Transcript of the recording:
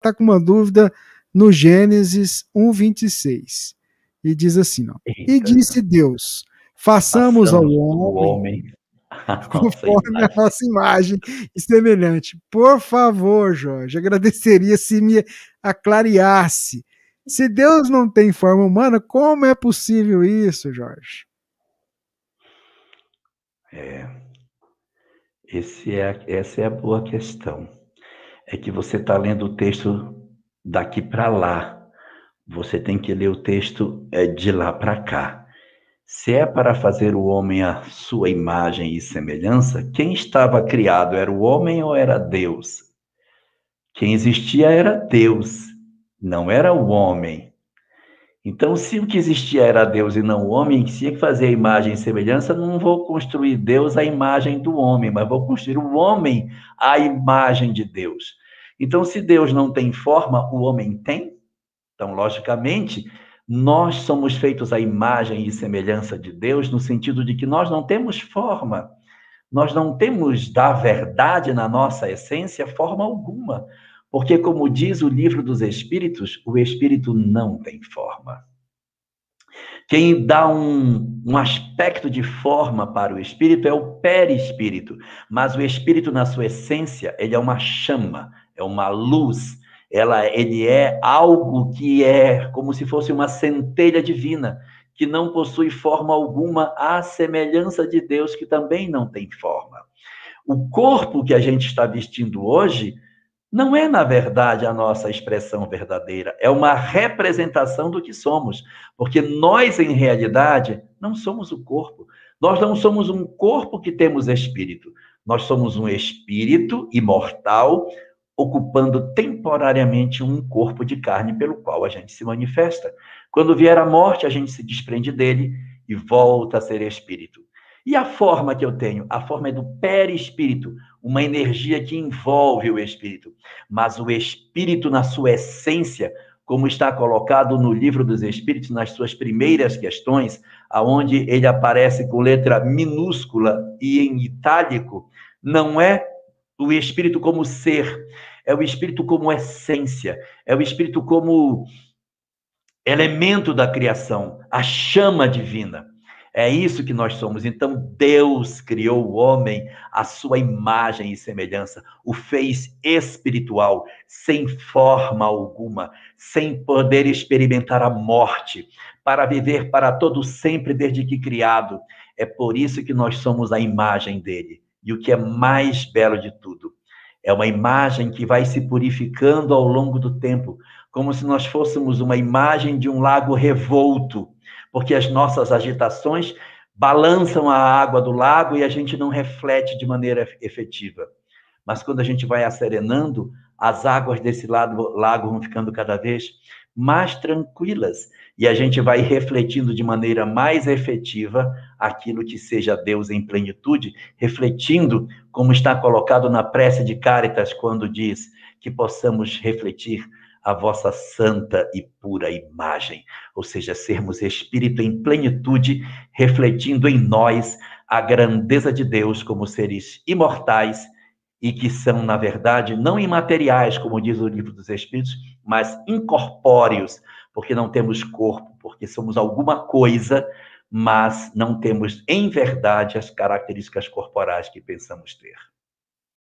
está com uma dúvida no Gênesis 1:26. E diz assim, ó, e Eita, disse Deus, façamos ao passamos o homem homem a nossa conforme a imagem. nossa imagem e semelhante. Por favor, Jorge, agradeceria se me aclareasse. Se Deus não tem forma humana, como é possível isso, Jorge? Essa é a boa questão. É que você está lendo o texto daqui para lá. Você tem que ler o texto de lá para cá. Se é para fazer o homem à sua imagem e semelhança, quem estava criado era o homem ou era Deus? Quem existia era Deus, não era o homem. Então, se o que existia era Deus e não o homem, se tinha que fazer a imagem e semelhança, não vou construir Deus à imagem do homem, mas vou construir o homem à imagem de Deus. Então, se Deus não tem forma, o homem tem? Então, logicamente, nós somos feitos à imagem e semelhança de Deus, no sentido de que nós não temos forma, nós não temos da verdade na nossa essência forma alguma, porque, como diz o livro dos Espíritos, o Espírito não tem forma. Quem dá um aspecto de forma para o Espírito é o perispírito, mas o Espírito, na sua essência, ele é uma chama, é uma luz, ele é algo que é como se fosse uma centelha divina, que não possui forma alguma, à semelhança de Deus, que também não tem forma. O corpo que a gente está vestindo hoje não é, na verdade, a nossa expressão verdadeira, é uma representação do que somos, porque nós, em realidade, não somos o corpo. Nós não somos um corpo que temos espírito. Nós somos um espírito imortal, ocupando temporariamente um corpo de carne pelo qual a gente se manifesta. Quando vier a morte, a gente se desprende dele e volta a ser espírito. E a forma que eu tenho? A forma é do perispírito, uma energia que envolve o espírito. Mas o espírito, na sua essência, como está colocado no Livro dos Espíritos, nas suas primeiras questões, aonde ele aparece com letra minúscula e em itálico, não é o espírito como ser, é o espírito como essência, é o espírito como elemento da criação, a chama divina. É isso que nós somos. Então, Deus criou o homem à sua imagem e semelhança, o fez espiritual, sem forma alguma, sem poder experimentar a morte, para viver para todo sempre desde que criado. É por isso que nós somos a imagem dele. E o que é mais belo de tudo, é uma imagem que vai se purificando ao longo do tempo, como se nós fôssemos uma imagem de um lago revolto, porque as nossas agitações balançam a água do lago e a gente não reflete de maneira efetiva. Mas quando a gente vai asserenando, as águas desse lago vão ficando cada vez mais tranquilas e a gente vai refletindo de maneira mais efetiva aquilo que seja Deus em plenitude, refletindo, como está colocado na prece de Cáritas, quando diz que possamos refletir a vossa santa e pura imagem, ou seja, sermos espírito em plenitude, refletindo em nós a grandeza de Deus como seres imortais e que são, na verdade, não imateriais, como diz o Livro dos Espíritos, mas incorpóreos, porque não temos corpo, porque somos alguma coisa, mas não temos, em verdade, as características corporais que pensamos ter.